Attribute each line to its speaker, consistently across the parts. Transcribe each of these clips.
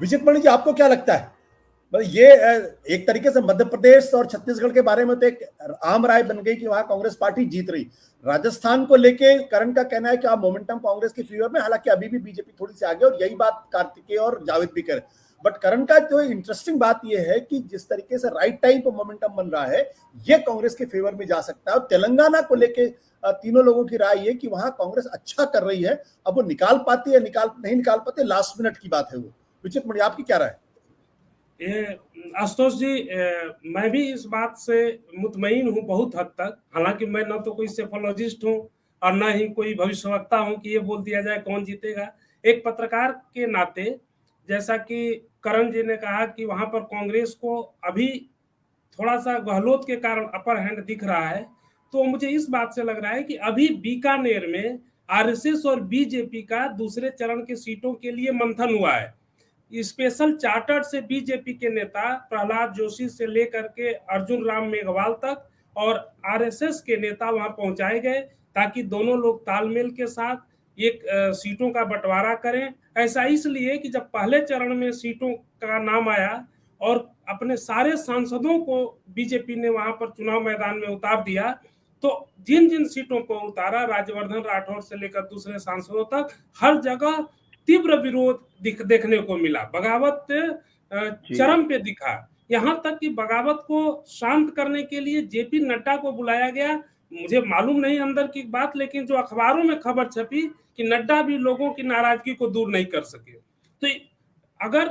Speaker 1: विजित मणि जी, आपको क्या लगता है? मतलब ये एक तरीके से मध्य प्रदेश और छत्तीसगढ़ के बारे में तो एक आम राय बन गई कि वहां कांग्रेस पार्टी जीत रही। राजस्थान को लेके करण का कहना है कि आप मोमेंटम कांग्रेस की फेवर में, हालांकि अभी भी बीजेपी थोड़ी सी आगे, और यही बात कार्तिकेय और जावेद भी करे। बट करण का जो इंटरेस्टिंग बात यह है कि जिस तरीके से राइट टाइम पर मोमेंटम बन रहा है, ये कांग्रेस के फेवर में जा सकता है। और तेलंगाना को लेके तीनों लोगों की राय ये कि वहां कांग्रेस अच्छा कर रही है। अब वो निकाल पाती है, निकाल नहीं निकाल पाते, लास्ट मिनट की बात है वो। विचित मणि, आपकी क्या राय?
Speaker 2: आशुतोष जी, मैं भी इस बात से मुतमईन हूँ बहुत हद तक। हालांकि मैं न तो कोई सेफोलॉजिस्ट हूँ और न ही कोई भविष्यवक्ता हूँ कि ये बोल दिया जाए कौन जीतेगा। एक पत्रकार के नाते, जैसा कि करण जी ने कहा कि वहां पर कांग्रेस को अभी थोड़ा सा गहलोत के कारण अपर हैंड दिख रहा है, तो मुझे इस बात से लग रहा है कि अभी बीकानेर में आरएसएस और बीजेपी का दूसरे चरण के सीटों के लिए मंथन हुआ है। स्पेशल चार्टर से बीजेपी के नेता प्रहलाद जोशी से लेकर के अर्जुन राम मेघवाल तक और आरएसएस के नेता वहां पहुंचाए गए, ताकि दोनों लोग तालमेल के साथ एक सीटों का बंटवारा करें। ऐसा इसलिए कि जब पहले चरण में सीटों का नाम आया और अपने सारे सांसदों को बीजेपी ने वहां पर चुनाव मैदान में उतार दिया, तो जिन जिन सीटों को उतारा, राज्यवर्धन राठौर से लेकर दूसरे सांसदों तक, हर जगह तीव्र विरोध देखने को मिला। बगावत चरम पे दिखा। यहां तक कि बगावत को शांत करने के लिए जेपी नड्डा को बुलाया गया। मुझे मालूम नहीं अंदर की बात, लेकिन जो अखबारों में खबर छपी कि नड्डा भी लोगों की नाराजगी को दूर नहीं कर सके। तो अगर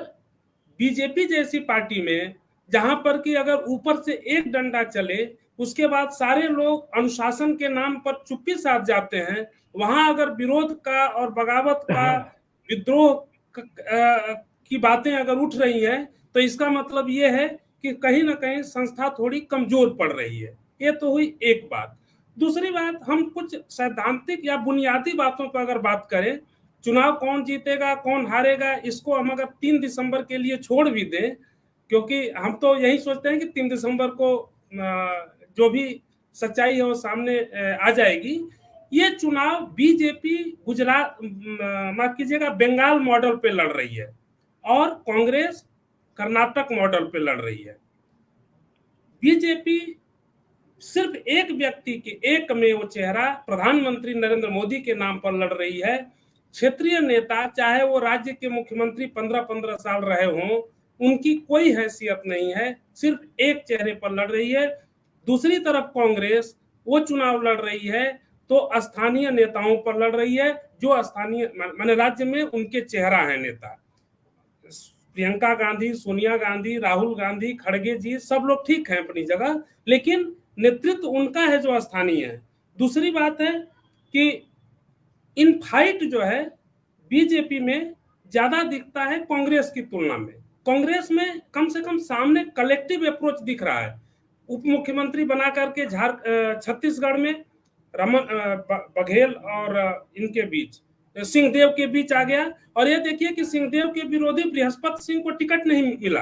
Speaker 2: बीजेपी जैसी पार्टी में, जहां पर कि अगर ऊपर से एक डंडा चले, उसके बाद सारे लोग अनुशासन के नाम पर चुप्पी साध जाते हैं, वहां अगर विरोध का और बगावत का, विद्रोह की बातें अगर उठ रही हैं, तो इसका मतलब ये है कि कहीं ना कहीं संस्था थोड़ी कमजोर पड़ रही है। ये तो हुई एक बात। दूसरी बात, हम कुछ सैद्धांतिक या बुनियादी बातों पर अगर बात करें, चुनाव कौन जीतेगा कौन हारेगा, इसको हम अगर 3 दिसंबर के लिए छोड़ भी दें, क्योंकि हम तो यही सोचते हैं कि 3 दिसंबर को जो भी सच्चाई है वो सामने आ जाएगी। ये चुनाव बीजेपी गुजरात, माफ कीजिएगा, बंगाल मॉडल पे लड़ रही है और कांग्रेस कर्नाटक मॉडल पे लड़ रही है। बीजेपी सिर्फ एक व्यक्ति के एकमेव चेहरा प्रधानमंत्री नरेंद्र मोदी के नाम पर लड़ रही है। क्षेत्रीय नेता, चाहे वो राज्य के मुख्यमंत्री 15-15 साल रहे हों, उनकी कोई हैसियत नहीं है, सिर्फ एक चेहरे पर लड़ रही है। दूसरी तरफ कांग्रेस वो चुनाव लड़ रही है तो स्थानीय नेताओं पर लड़ रही है, जो स्थानीय माने राज्य में उनके चेहरा है नेता। प्रियंका गांधी, सोनिया गांधी, राहुल गांधी, खड़गे जी, सब लोग ठीक हैं अपनी जगह, लेकिन नेतृत्व उनका है जो स्थानीय है। दूसरी बात है कि इन फाइट जो है बीजेपी में ज्यादा दिखता है कांग्रेस की तुलना में। कांग्रेस में कम से कम सामने कलेक्टिव अप्रोच दिख रहा है। उप मुख्यमंत्री बना करके छत्तीसगढ़ में रमन बघेल और इनके बीच, सिंहदेव के बीच आ गया। और ये देखिए कि सिंहदेव के विरोधी बृहस्पति सिंह को टिकट नहीं मिला।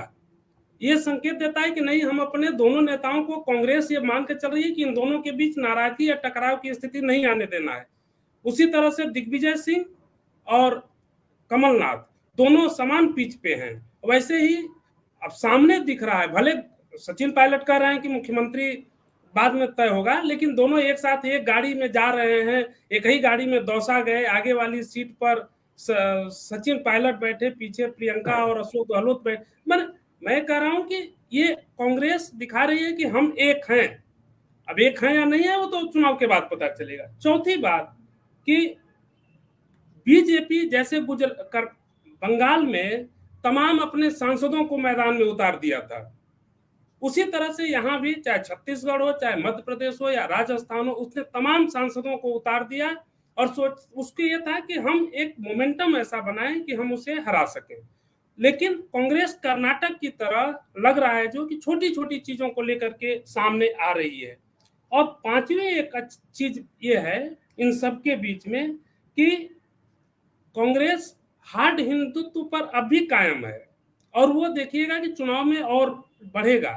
Speaker 2: ये संकेत देता है कि नहीं, हम अपने दोनों नेताओं को, कांग्रेस ये मान के चल रही है कि इन दोनों के बीच नाराजगी या टकराव की स्थिति नहीं आने देना है। उसी तरह से दिग्विजय सिंह और कमलनाथ दोनों समान पिच पे हैं। वैसे ही अब सामने दिख रहा है, भले सचिन पायलट कह रहे हैं कि मुख्यमंत्री बाद में तय होगा, लेकिन दोनों एक साथ एक गाड़ी में जा रहे हैं। एक ही गाड़ी में दौसा गए, आगे वाली सीट पर सचिन पायलट बैठे, पीछे प्रियंका और अशोक गहलोत बैठे। मैं कह रहा हूं कि ये कांग्रेस दिखा रही है कि हम एक हैं। अब एक है या नहीं है वो तो चुनाव के बाद पता चलेगा। चौथी बात कि बीजेपी जैसे बंगाल में तमाम अपने सांसदों को मैदान में उतार दिया था, उसी तरह से यहां भी, चाहे छत्तीसगढ़ हो, चाहे मध्य प्रदेश हो या राजस्थान हो, उसने तमाम सांसदों को उतार दिया और सोच उसके ये था कि हम एक मोमेंटम ऐसा बनाएं कि हम उसे हरा सकें। लेकिन कांग्रेस कर्नाटक की तरह लग रहा है, जो कि छोटी छोटी चीजों को लेकर के सामने आ रही है। और पांचवी एक चीज ये है इन सबके बीच में कि कांग्रेस हार्ड हिंदुत्व पर अब भी कायम है और वो देखिएगा कि चुनाव में और बढ़ेगा।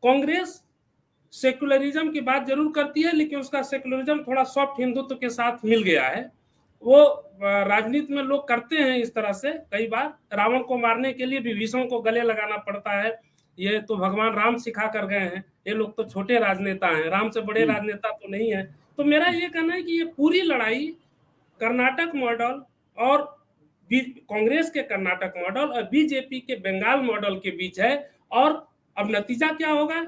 Speaker 2: कांग्रेस सेकुलरिज्म की बात जरूर करती है, लेकिन उसका सेकुलरिज्म थोड़ा सॉफ्ट हिंदुत्व के साथ मिल गया है। वो राजनीति में लोग करते हैं इस तरह से। कई बार रावण को मारने के लिए विभीषण को गले लगाना पड़ता है, ये तो भगवान राम सिखा कर गए हैं। ये लोग तो छोटे राजनेता हैं, राम से बड़े राजनेता तो नहीं है। तो मेरा ये कहना है कि ये पूरी लड़ाई कर्नाटक मॉडल और कांग्रेस के कर्नाटक मॉडल और बीजेपी के बंगाल मॉडल के बीच है। और अब नतीजा क्या होगा?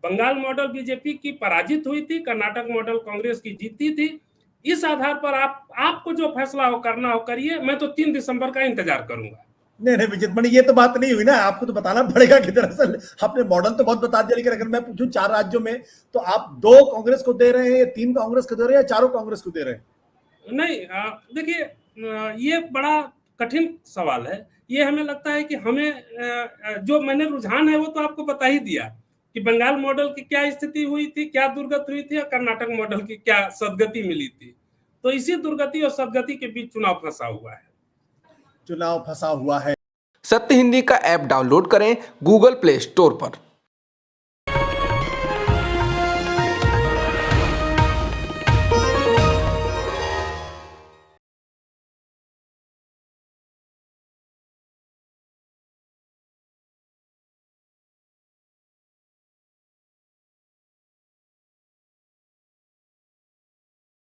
Speaker 2: बंगाल मॉडल बीजेपी की पराजित हुई थी, कर्नाटक मॉडल कांग्रेस की जीती थी। इस आधार पर आपको जो फैसला हो करना हो करिए, मैं तो 3 दिसंबर का इंतजार करूंगा।
Speaker 1: नहीं विजित मणि, ये तो बात नहीं हुई ना, आपको तो बताना पड़ेगा कि दरअसल आपने मॉडल तो बहुत बता दिया, लेकिन अगर मैं पूछूं 4 राज्यों में, तो आप 2 कांग्रेस को दे रहे हैं या 3 कांग्रेस को दे रहे हैं या 4 कांग्रेस को दे रहे हैं?
Speaker 2: नहीं, देखिए, ये बड़ा कठिन सवाल है। ये हमें लगता है कि हमें जो मैंने रुझान है वो तो आपको बता ही दिया कि बंगाल मॉडल की क्या स्थिति हुई थी, क्या दुर्गति हुई थी, और कर्नाटक मॉडल की क्या सदगति मिली थी। तो इसी दुर्गति और सदगति के बीच चुनाव फंसा हुआ है।
Speaker 1: चुनाव फंसा हुआ है।
Speaker 3: सत्य हिंदी का ऐप डाउनलोड करें गूगल प्ले स्टोर पर।